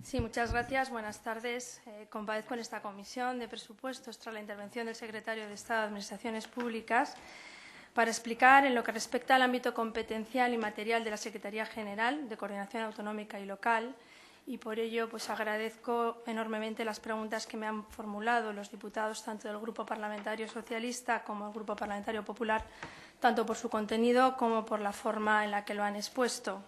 Sí, muchas gracias. Buenas tardes. Comparezco en esta comisión de presupuestos tras la intervención del secretario de Estado de Administraciones Públicas para explicar, en lo que respecta al ámbito competencial y material de la Secretaría General de Coordinación Autonómica y Local, y por ello agradezco enormemente las preguntas que me han formulado los diputados tanto del Grupo Parlamentario Socialista como del Grupo Parlamentario Popular, tanto por su contenido como por la forma en la que lo han expuesto.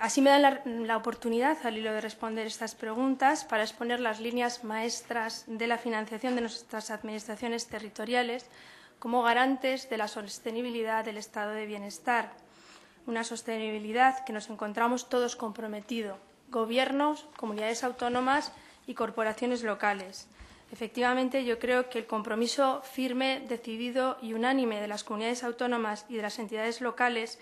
Así me dan la oportunidad, al hilo de responder estas preguntas, para exponer las líneas maestras de la financiación de nuestras administraciones territoriales como garantes de la sostenibilidad del estado de bienestar, una sostenibilidad que nos encontramos todos comprometidos, gobiernos, comunidades autónomas y corporaciones locales. Efectivamente, yo creo que el compromiso firme, decidido y unánime de las comunidades autónomas y de las entidades locales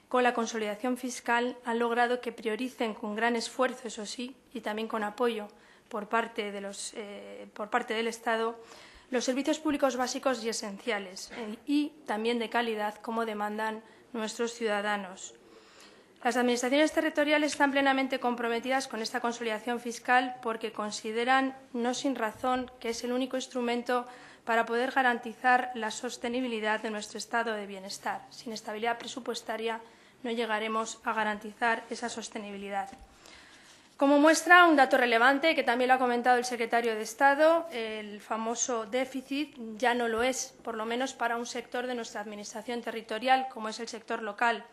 con la consolidación fiscal han logrado que prioricen con gran esfuerzo, eso sí, y también con apoyo por parte del Estado, los servicios públicos básicos y esenciales y también de calidad, como demandan nuestros ciudadanos. Las administraciones territoriales están plenamente comprometidas con esta consolidación fiscal porque consideran, no sin razón, que es el único instrumento para poder garantizar la sostenibilidad de nuestro estado de bienestar. Sin estabilidad presupuestaria no llegaremos a garantizar esa sostenibilidad. Como muestra, un dato relevante, que también lo ha comentado el secretario de Estado, el famoso déficit ya no lo es, por lo menos para un sector de nuestra Administración territorial, como es el sector local.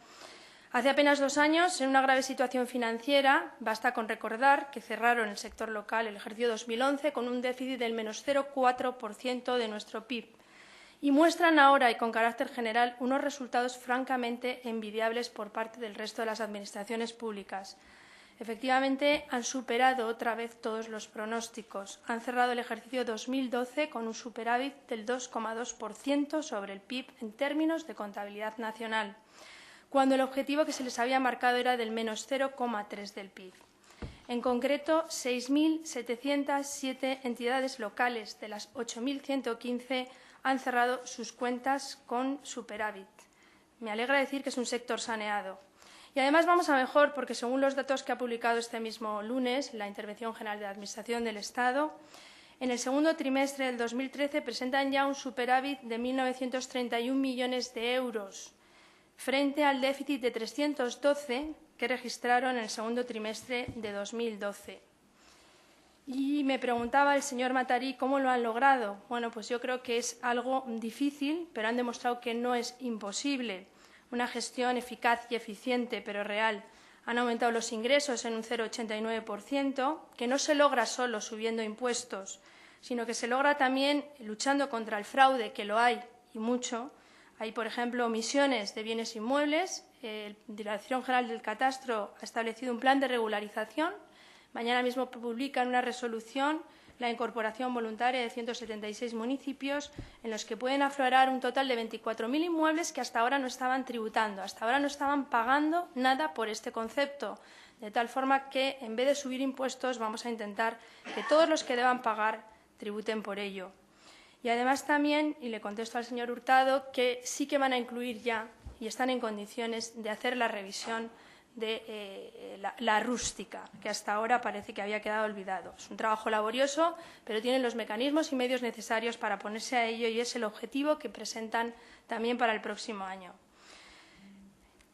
Hace apenas 2 años, en una grave situación financiera, basta con recordar que cerraron el sector local el ejercicio 2011 con un déficit del menos 0,4% de nuestro PIB. Y muestran ahora, y con carácter general, unos resultados francamente envidiables por parte del resto de las administraciones públicas. Efectivamente, han superado otra vez todos los pronósticos. Han cerrado el ejercicio 2012 con un superávit del 2,2% sobre el PIB en términos de contabilidad nacional, cuando el objetivo que se les había marcado era del menos 0,3% del PIB. En concreto, 6.707 entidades locales de las 8.115 han cerrado sus cuentas con superávit. Me alegra decir que es un sector saneado. Y además vamos a mejor porque, según los datos que ha publicado este mismo lunes la Intervención General de la Administración del Estado, en el segundo trimestre del 2013 presentan ya un superávit de 1.931 millones de euros, frente al déficit de 312 que registraron en el segundo trimestre de 2012. Y me preguntaba el señor Matarí cómo lo han logrado. Bueno, pues yo creo que es algo difícil, pero han demostrado que no es imposible. Una gestión eficaz y eficiente, pero real. Han aumentado los ingresos en un 0,89%, que no se logra solo subiendo impuestos, sino que se logra también luchando contra el fraude, que lo hay y mucho. Hay, por ejemplo, omisiones de bienes inmuebles. La Dirección General del Catastro ha establecido un plan de regularización. Mañana mismo publican una resolución la incorporación voluntaria de 176 municipios en los que pueden aflorar un total de 24.000 inmuebles que hasta ahora no estaban tributando, hasta ahora no estaban pagando nada por este concepto, de tal forma que, en vez de subir impuestos, vamos a intentar que todos los que deban pagar tributen por ello. Y además también, y le contesto al señor Hurtado, que sí que van a incluir ya y están en condiciones de hacer la revisión de la rústica, que hasta ahora parece que había quedado olvidado. Es un trabajo laborioso, pero tienen los mecanismos y medios necesarios para ponerse a ello y es el objetivo que presentan también para el próximo año.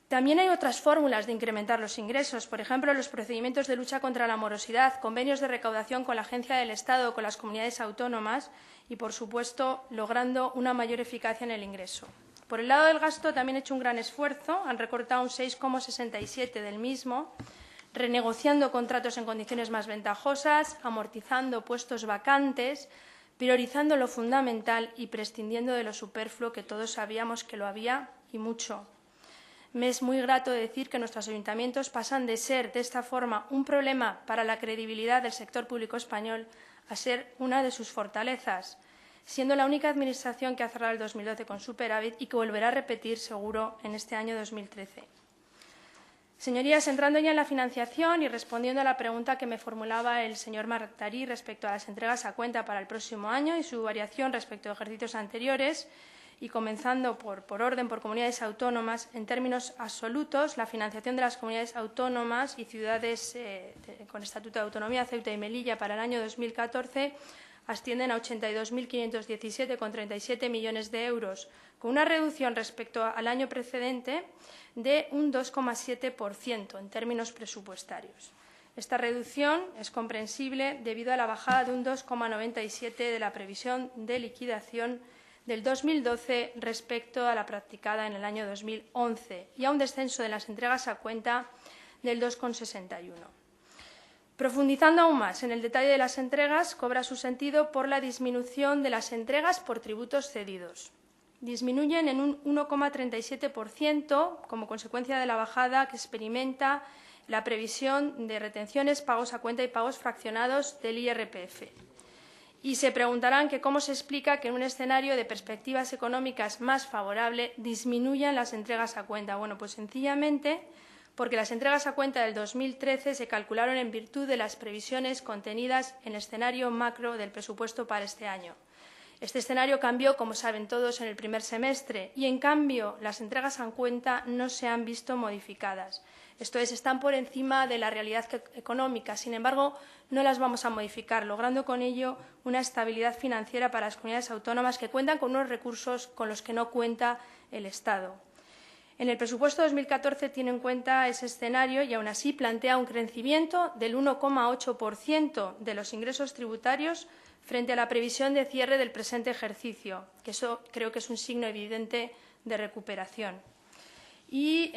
También hay otras fórmulas de incrementar los ingresos, por ejemplo, los procedimientos de lucha contra la morosidad, convenios de recaudación con la Agencia del Estado o con las comunidades autónomas y, por supuesto, logrando una mayor eficacia en el ingreso. Por el lado del gasto también han hecho un gran esfuerzo, han recortado un 6,67% del mismo, renegociando contratos en condiciones más ventajosas, amortizando puestos vacantes, priorizando lo fundamental y prescindiendo de lo superfluo, que todos sabíamos que lo había y mucho. Me es muy grato decir que nuestros ayuntamientos pasan de ser, de esta forma, un problema para la credibilidad del sector público español a ser una de sus fortalezas, siendo la única administración que ha cerrado el 2012 con superávit y que volverá a repetir, seguro, en este año 2013. Señorías, entrando ya en la financiación y respondiendo a la pregunta que me formulaba el señor Matarí respecto a las entregas a cuenta para el próximo año y su variación respecto a ejercicios anteriores, y comenzando por orden por comunidades autónomas, en términos absolutos, la financiación de las comunidades autónomas y ciudades con estatuto de autonomía, Ceuta y Melilla, para el año 2014 ascienden a 82.517,37 millones de euros, con una reducción respecto al año precedente de un 2,7% en términos presupuestarios. Esta reducción es comprensible debido a la bajada de un 2,97% de la previsión de liquidación del 2012 respecto a la practicada en el año 2011 y a un descenso de las entregas a cuenta del 2,61%. Profundizando aún más en el detalle de las entregas, cobra su sentido por la disminución de las entregas por tributos cedidos. Disminuyen en un 1,37% como consecuencia de la bajada que experimenta la previsión de retenciones, pagos a cuenta y pagos fraccionados del IRPF. Y se preguntarán que cómo se explica que en un escenario de perspectivas económicas más favorable disminuyan las entregas a cuenta. Bueno, pues sencillamente porque las entregas a cuenta del 2013 se calcularon en virtud de las previsiones contenidas en el escenario macro del presupuesto para este año. Este escenario cambió, como saben todos, en el primer semestre y, en cambio, las entregas a cuenta no se han visto modificadas. Esto es, están por encima de la realidad económica. Sin embargo, no las vamos a modificar, logrando con ello una estabilidad financiera para las comunidades autónomas que cuentan con unos recursos con los que no cuenta el Estado. En el presupuesto 2014 tiene en cuenta ese escenario y, aún así, plantea un crecimiento del 1,8% de los ingresos tributarios frente a la previsión de cierre del presente ejercicio, que eso creo que es un signo evidente de recuperación. Y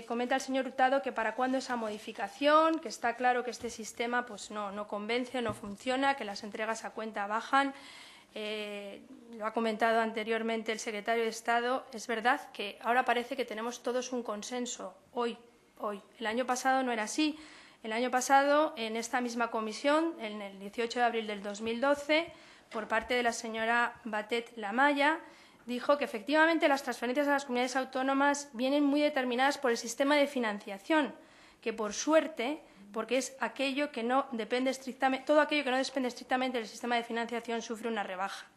comenta el señor Hurtado que para cuándo esa modificación, que está claro que este sistema pues, no convence, no funciona, que las entregas a cuenta bajan. Lo ha comentado anteriormente el secretario de Estado. Es verdad que ahora parece que tenemos todos un consenso hoy. El año pasado no era así. El año pasado, en esta misma comisión, en el 18 de abril del 2012, por parte de la señora Batet Lamaya, dijo que efectivamente las transferencias a las comunidades autónomas vienen muy determinadas por el sistema de financiación, que por suerte, porque es aquello que no depende estrictamente, todo aquello que no depende estrictamente del sistema de financiación sufre una rebaja.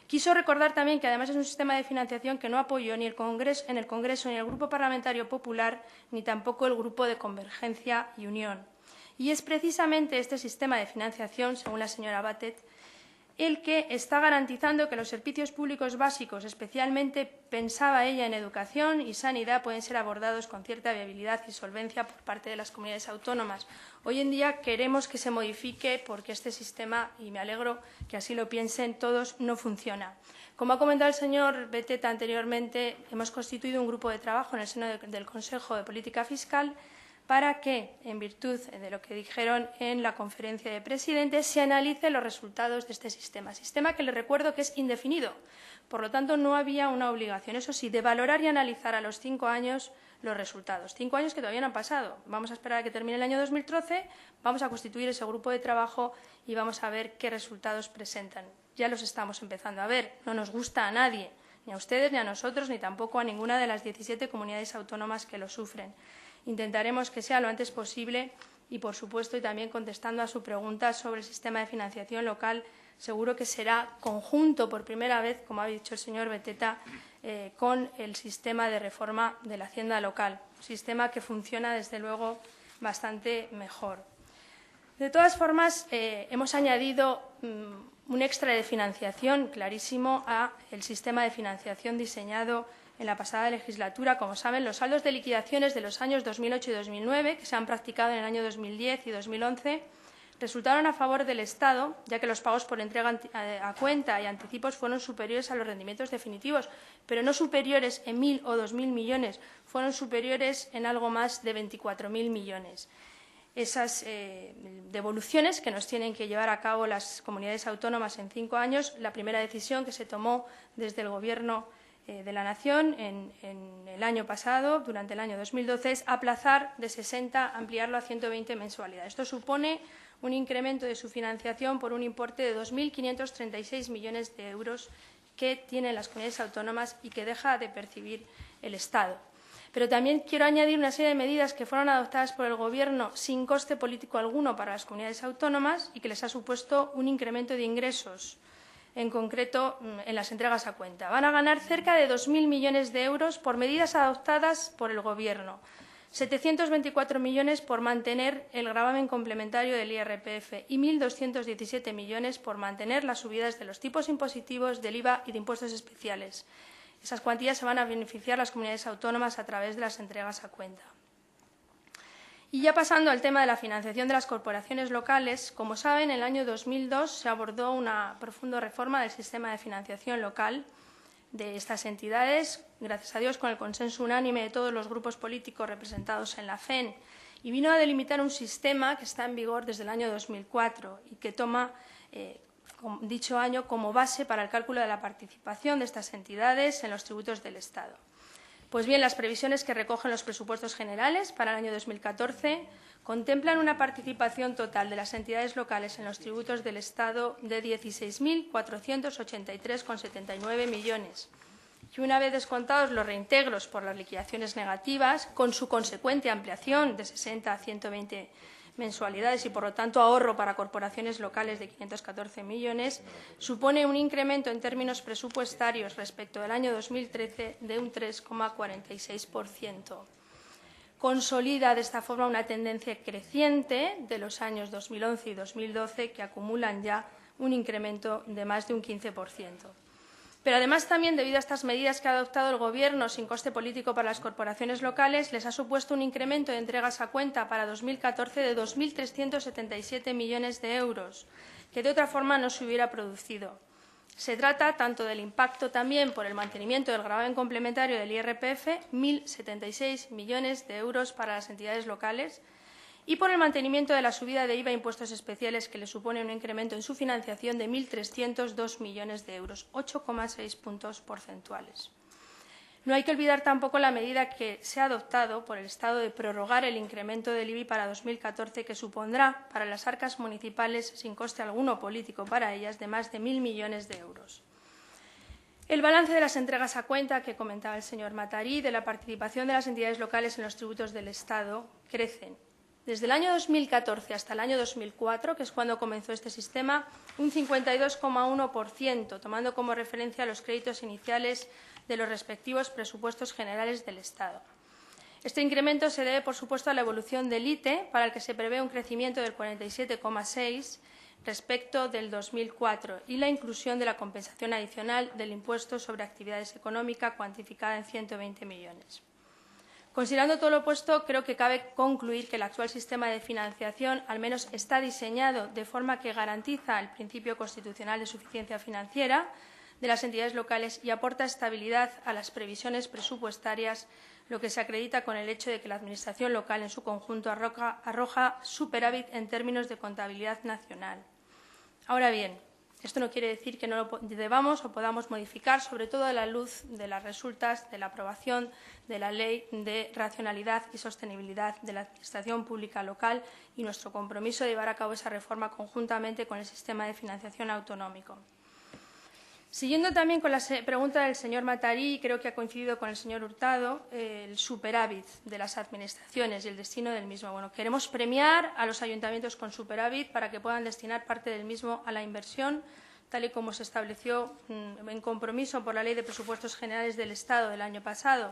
Quiso recordar también que además es un sistema de financiación que no apoyó ni en el Congreso ni el Grupo Parlamentario Popular, ni tampoco el Grupo de Convergencia y Unión. Y es precisamente este sistema de financiación, según la señora Batet, el que está garantizando que los servicios públicos básicos, especialmente pensaba ella en educación y sanidad, pueden ser abordados con cierta viabilidad y solvencia por parte de las comunidades autónomas. Hoy en día queremos que se modifique porque este sistema, y me alegro que así lo piensen todos, no funciona. Como ha comentado el señor Beteta anteriormente, hemos constituido un grupo de trabajo en el seno del Consejo de Política Fiscal para que, en virtud de lo que dijeron en la conferencia de presidentes, se analicen los resultados de este sistema. Sistema que les recuerdo que es indefinido. Por lo tanto, no había una obligación, eso sí, de valorar y analizar a los 5 años los resultados. 5 años que todavía no han pasado. Vamos a esperar a que termine el año 2013, vamos a constituir ese grupo de trabajo y vamos a ver qué resultados presentan. Ya los estamos empezando a ver. No nos gusta a nadie, ni a ustedes, ni a nosotros, ni tampoco a ninguna de las 17 comunidades autónomas que lo sufren. Intentaremos que sea lo antes posible y, por supuesto, y también contestando a su pregunta sobre el sistema de financiación local, seguro que será conjunto por primera vez, como ha dicho el señor Beteta, con el sistema de reforma de la hacienda local, un sistema que funciona, desde luego, bastante mejor. De todas formas, hemos añadido un extra de financiación clarísimo al sistema de financiación diseñado en la pasada legislatura. Como saben, los saldos de liquidaciones de los años 2008 y 2009, que se han practicado en el año 2010 y 2011, resultaron a favor del Estado, ya que los pagos por entrega a cuenta y anticipos fueron superiores a los rendimientos definitivos, pero no superiores en 1.000 o 2.000 millones, fueron superiores en algo más de 24.000 millones. Esas devoluciones que nos tienen que llevar a cabo las comunidades autónomas en 5 años, la primera decisión que se tomó desde el Gobierno de la Nación en el año pasado, durante el año 2012, es aplazar de 60, ampliarlo a 120 mensualidades. Esto supone un incremento de su financiación por un importe de 2.536 millones de euros que tienen las comunidades autónomas y que deja de percibir el Estado. Pero también quiero añadir una serie de medidas que fueron adoptadas por el Gobierno sin coste político alguno para las comunidades autónomas y que les ha supuesto un incremento de ingresos en concreto en las entregas a cuenta. Van a ganar cerca de 2.000 millones de euros por medidas adoptadas por el Gobierno, 724 millones por mantener el gravamen complementario del IRPF y 1.217 millones por mantener las subidas de los tipos impositivos del IVA y de impuestos especiales. Esas cuantías se van a beneficiar las comunidades autónomas a través de las entregas a cuenta. Y ya pasando al tema de la financiación de las corporaciones locales, como saben, en el año 2002 se abordó una profunda reforma del sistema de financiación local de estas entidades, gracias a Dios con el consenso unánime de todos los grupos políticos representados en la FEN, y vino a delimitar un sistema que está en vigor desde el año 2004 y que toma dicho año como base para el cálculo de la participación de estas entidades en los tributos del Estado. Pues bien, las previsiones que recogen los presupuestos generales para el año 2014 contemplan una participación total de las entidades locales en los tributos del Estado de 16.483,79 millones. Y una vez descontados los reintegros por las liquidaciones negativas, con su consecuente ampliación de 60 a 120 mensualidades y, por lo tanto, ahorro para corporaciones locales de 514 millones, supone un incremento en términos presupuestarios respecto del año 2013 de un 3,46%. Consolida de esta forma una tendencia creciente de los años 2011 y 2012 que acumulan ya un incremento de más de un 15%. Pero además también, debido a estas medidas que ha adoptado el Gobierno sin coste político para las corporaciones locales, les ha supuesto un incremento de entregas a cuenta para 2014 de 2.377 millones de euros, que de otra forma no se hubiera producido. Se trata tanto del impacto también por el mantenimiento del gravamen complementario del IRPF, 1.076 millones de euros para las entidades locales, y por el mantenimiento de la subida de IVA e impuestos especiales, que le supone un incremento en su financiación de 1.302 millones de euros, 8,6 puntos porcentuales. No hay que olvidar tampoco la medida que se ha adoptado por el Estado de prorrogar el incremento del IBI para 2014, que supondrá para las arcas municipales, sin coste alguno político para ellas, de más de 1.000 millones de euros. El balance de las entregas a cuenta que comentaba el señor Matarí, de la participación de las entidades locales en los tributos del Estado, crecen. Desde el año 2014 hasta el año 2004, que es cuando comenzó este sistema, un 52,1%, tomando como referencia los créditos iniciales de los respectivos presupuestos generales del Estado. Este incremento se debe, por supuesto, a la evolución del ITE, para el que se prevé un crecimiento del 47,6% respecto del 2004, y la inclusión de la compensación adicional del impuesto sobre actividades económicas, cuantificada en 120 millones. Considerando todo lo opuesto, creo que cabe concluir que el actual sistema de financiación al menos está diseñado de forma que garantiza el principio constitucional de suficiencia financiera de las entidades locales y aporta estabilidad a las previsiones presupuestarias, lo que se acredita con el hecho de que la Administración local en su conjunto arroja superávit en términos de contabilidad nacional. Ahora bien, esto no quiere decir que no lo debamos o podamos modificar, sobre todo a la luz de las resultas de la aprobación de la Ley de Racionalidad y Sostenibilidad de la Administración Pública Local y nuestro compromiso de llevar a cabo esa reforma conjuntamente con el sistema de financiación autonómico. Siguiendo también con la pregunta del señor Matarí, creo que ha coincidido con el señor Hurtado, el superávit de las administraciones y el destino del mismo. Bueno, queremos premiar a los ayuntamientos con superávit para que puedan destinar parte del mismo a la inversión, tal y como se estableció en compromiso por la Ley de Presupuestos Generales del Estado del año pasado.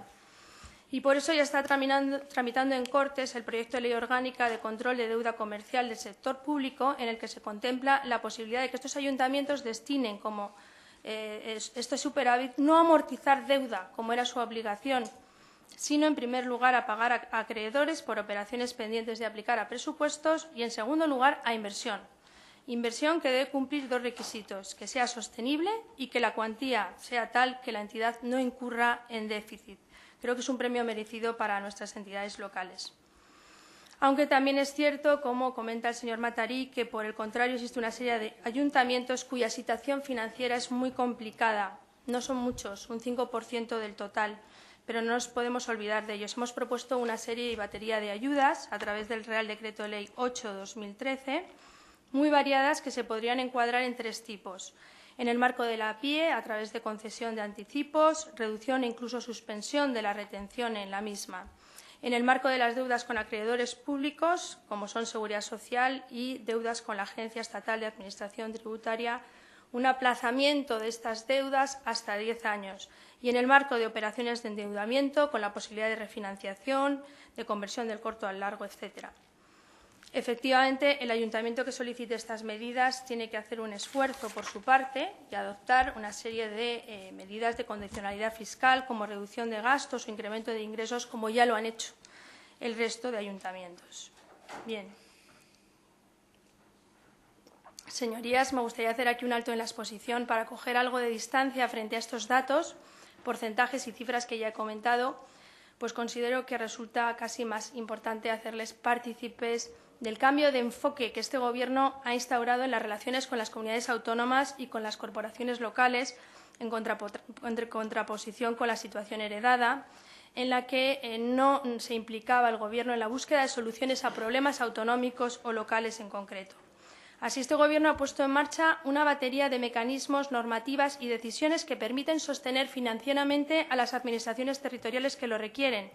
Y por eso ya está tramitando en Cortes el proyecto de ley orgánica de control de deuda comercial del sector público, en el que se contempla la posibilidad de que estos ayuntamientos destinen como este superávit no a amortizar deuda, como era su obligación, sino, en primer lugar, a pagar a acreedores por operaciones pendientes de aplicar a presupuestos y, en segundo lugar, a inversión. Inversión que debe cumplir dos requisitos: que sea sostenible y que la cuantía sea tal que la entidad no incurra en déficit. Creo que es un premio merecido para nuestras entidades locales. Aunque también es cierto, como comenta el señor Matarí, que por el contrario existe una serie de ayuntamientos cuya situación financiera es muy complicada. No son muchos, un 5% del total, pero no nos podemos olvidar de ellos. Hemos propuesto una serie y batería de ayudas a través del Real Decreto Ley 8/2013, muy variadas, que se podrían encuadrar en tres tipos. En el marco de la PIE, a través de concesión de anticipos, reducción e incluso suspensión de la retención en la misma. En el marco de las deudas con acreedores públicos, como son Seguridad Social, y deudas con la Agencia Estatal de Administración Tributaria, un aplazamiento de estas deudas hasta 10 años y en el marco de operaciones de endeudamiento con la posibilidad de refinanciación, de conversión del corto al largo, etcétera. Efectivamente, el ayuntamiento que solicite estas medidas tiene que hacer un esfuerzo por su parte y adoptar una serie de medidas de condicionalidad fiscal, como reducción de gastos o incremento de ingresos, como ya lo han hecho el resto de ayuntamientos. Bien. Señorías, me gustaría hacer aquí un alto en la exposición para coger algo de distancia frente a estos datos, porcentajes y cifras que ya he comentado, pues considero que resulta casi más importante hacerles partícipes del cambio de enfoque que este Gobierno ha instaurado en las relaciones con las comunidades autónomas y con las corporaciones locales, en contraposición con la situación heredada, en la que no se implicaba el Gobierno en la búsqueda de soluciones a problemas autonómicos o locales en concreto. Así, este Gobierno ha puesto en marcha una batería de mecanismos, normativas y decisiones que permiten sostener financieramente a las administraciones territoriales que lo requieren.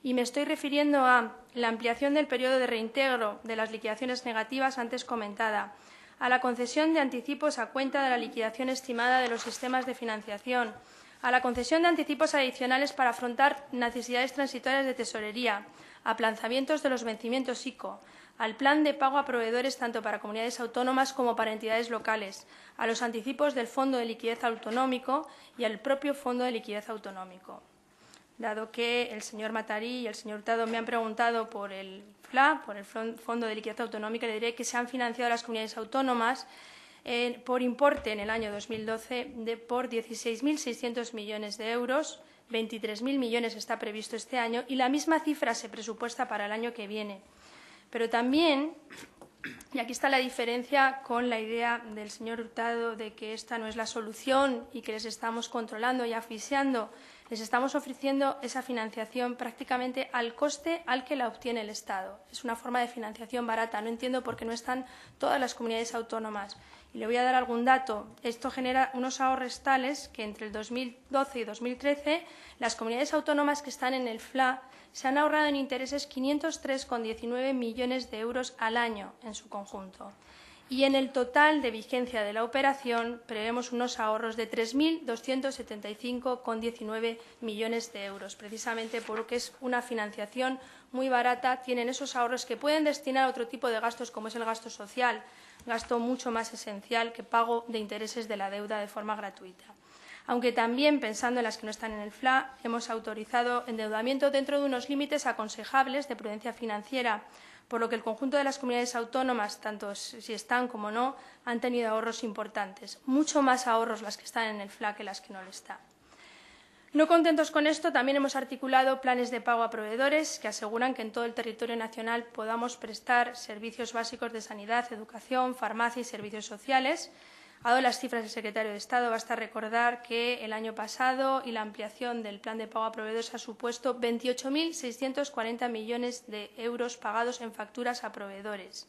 Y me estoy refiriendo a la ampliación del periodo de reintegro de las liquidaciones negativas antes comentada, a la concesión de anticipos a cuenta de la liquidación estimada de los sistemas de financiación, a la concesión de anticipos adicionales para afrontar necesidades transitorias de tesorería, a aplazamientos de los vencimientos ICO, al plan de pago a proveedores tanto para comunidades autónomas como para entidades locales, a los anticipos del Fondo de Liquidez Autonómico y al propio Fondo de Liquidez Autonómico. Dado que el señor Matarí y el señor Hurtado me han preguntado por el FLA, por el Fondo de Liquidez Autonómica, le diré que se han financiado las comunidades autónomas por importe en el año 2012 por 16.600 millones de euros, 23.000 millones está previsto este año y la misma cifra se presupuesta para el año que viene. Pero también, y aquí está la diferencia con la idea del señor Hurtado de que esta no es la solución y que les estamos controlando y asfixiando, les estamos ofreciendo esa financiación prácticamente al coste al que la obtiene el Estado. Es una forma de financiación barata. No entiendo por qué no están todas las comunidades autónomas. Y le voy a dar algún dato. Esto genera unos ahorros tales que entre el 2012 y 2013 las comunidades autónomas que están en el FLA se han ahorrado en intereses 503,19 millones de euros al año en su conjunto. Y en el total de vigencia de la operación prevemos unos ahorros de 3.275,19 millones de euros, precisamente porque es una financiación muy barata, tienen esos ahorros que pueden destinar a otro tipo de gastos como es el gasto social, gasto mucho más esencial que pago de intereses de la deuda de forma gratuita. Aunque también, pensando en las que no están en el FLA, hemos autorizado endeudamiento dentro de unos límites aconsejables de prudencia financiera, por lo que el conjunto de las comunidades autónomas, tanto si están como no, han tenido ahorros importantes, mucho más ahorros las que están en el FLA que las que no lo están. No contentos con esto, también hemos articulado planes de pago a proveedores que aseguran que en todo el territorio nacional podamos prestar servicios básicos de sanidad, educación, farmacia y servicios sociales. Ha dado las cifras del secretario de Estado, basta recordar que el año pasado y la ampliación del plan de pago a proveedores ha supuesto 28.640 millones de euros pagados en facturas a proveedores,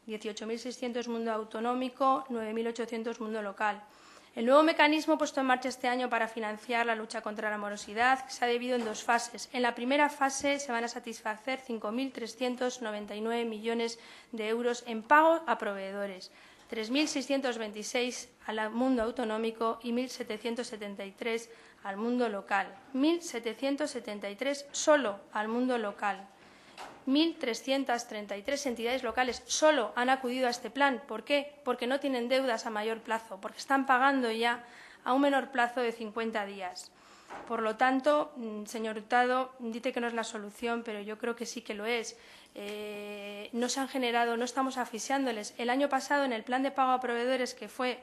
18.600 mundo autonómico, 9.800 mundo local. El nuevo mecanismo puesto en marcha este año para financiar la lucha contra la morosidad se ha dividido en dos fases. En la primera fase se van a satisfacer 5.399 millones de euros en pago a proveedores, 3.626 al mundo autonómico y 1.773 al mundo local. 1.773 solo al mundo local. 1.333 entidades locales solo han acudido a este plan. ¿Por qué? Porque no tienen deudas a mayor plazo, porque están pagando ya a un menor plazo de 50 días. Por lo tanto, señor Hurtado, dice que no es la solución, pero yo creo que sí que lo es. No se han generado, no estamos asfixiándoles. El año pasado, en el plan de pago a proveedores, que fue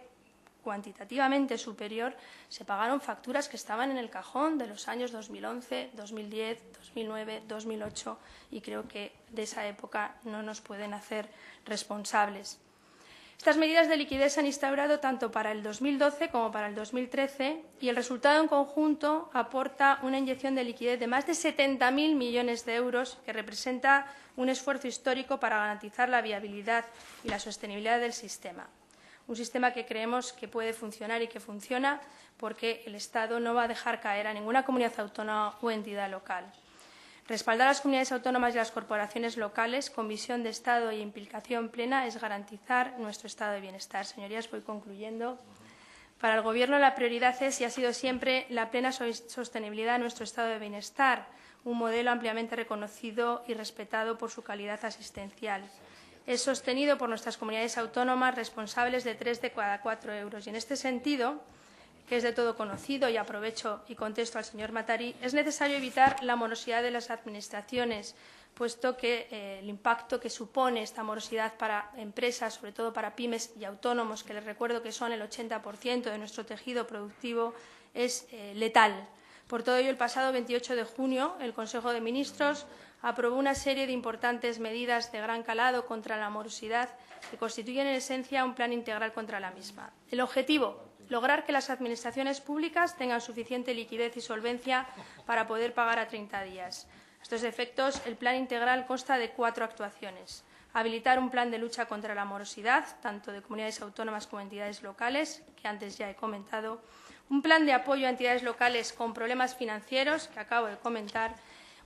cuantitativamente superior, se pagaron facturas que estaban en el cajón de los años 2011, 2010, 2009, 2008 y creo que de esa época no nos pueden hacer responsables. Estas medidas de liquidez se han instaurado tanto para el 2012 como para el 2013 y el resultado en conjunto aporta una inyección de liquidez de más de 70.000 millones de euros, que representa un esfuerzo histórico para garantizar la viabilidad y la sostenibilidad del sistema. Un sistema que creemos que puede funcionar y que funciona porque el Estado no va a dejar caer a ninguna comunidad autónoma o entidad local. Respaldar a las comunidades autónomas y a las corporaciones locales con visión de Estado y implicación plena es garantizar nuestro estado de bienestar. Señorías, voy concluyendo. Para el Gobierno la prioridad es y ha sido siempre la plena sostenibilidad de nuestro estado de bienestar, un modelo ampliamente reconocido y respetado por su calidad asistencial. Es sostenido por nuestras comunidades autónomas responsables de 3 de cada 4 euros. Y en este sentido, que es de todo conocido, y aprovecho y contesto al señor Matari, es necesario evitar la morosidad de las administraciones, puesto que el impacto que supone esta morosidad para empresas, sobre todo para pymes y autónomos, que les recuerdo que son el 80% de nuestro tejido productivo, es letal. Por todo ello, el pasado 28 de junio, el Consejo de Ministros aprobó una serie de importantes medidas de gran calado contra la morosidad que constituyen en esencia un plan integral contra la misma. El objetivo, lograr que las administraciones públicas tengan suficiente liquidez y solvencia para poder pagar a 30 días. A estos efectos, el plan integral consta de 4 actuaciones. Habilitar un plan de lucha contra la morosidad, tanto de comunidades autónomas como entidades locales, que antes ya he comentado. Un plan de apoyo a entidades locales con problemas financieros, que acabo de comentar.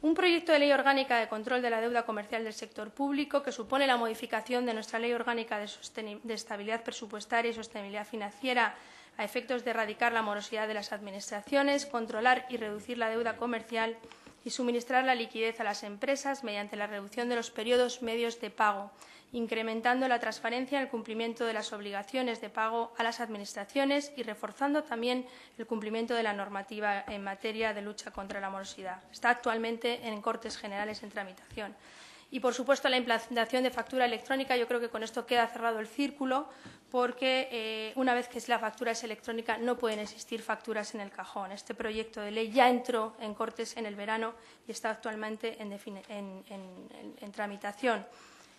Un proyecto de ley orgánica de control de la deuda comercial del sector público, que supone la modificación de nuestra Ley Orgánica de Estabilidad Presupuestaria y Sostenibilidad Financiera a efectos de erradicar la morosidad de las administraciones, controlar y reducir la deuda comercial y suministrar la liquidez a las empresas mediante la reducción de los periodos medios de pago, incrementando la transparencia en el cumplimiento de las obligaciones de pago a las administraciones y reforzando también el cumplimiento de la normativa en materia de lucha contra la morosidad. Está actualmente en Cortes Generales en tramitación. Y, por supuesto, la implantación de factura electrónica. Yo creo que con esto queda cerrado el círculo, porque una vez que la factura es electrónica no pueden existir facturas en el cajón. Este proyecto de ley ya entró en Cortes en el verano y está actualmente en tramitación.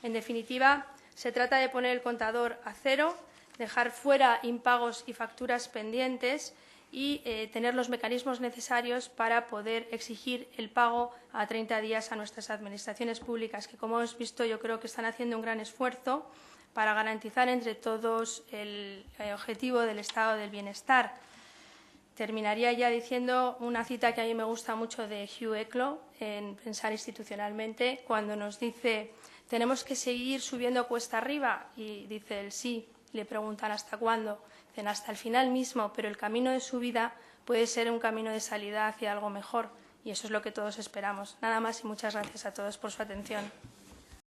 En definitiva, se trata de poner el contador a cero, dejar fuera impagos y facturas pendientes y tener los mecanismos necesarios para poder exigir el pago a 30 días a nuestras administraciones públicas, que, como hemos visto, yo creo que están haciendo un gran esfuerzo para garantizar entre todos el objetivo del estado del bienestar. Terminaría ya diciendo una cita que a mí me gusta mucho de Hugh Eclo en Pensar institucionalmente, cuando nos dice: tenemos que seguir subiendo cuesta arriba, y dice él sí. Le preguntan ¿hasta cuándo? Dicen hasta el final mismo, pero el camino de subida puede ser un camino de salida hacia algo mejor, y eso es lo que todos esperamos. Nada más y muchas gracias a todos por su atención.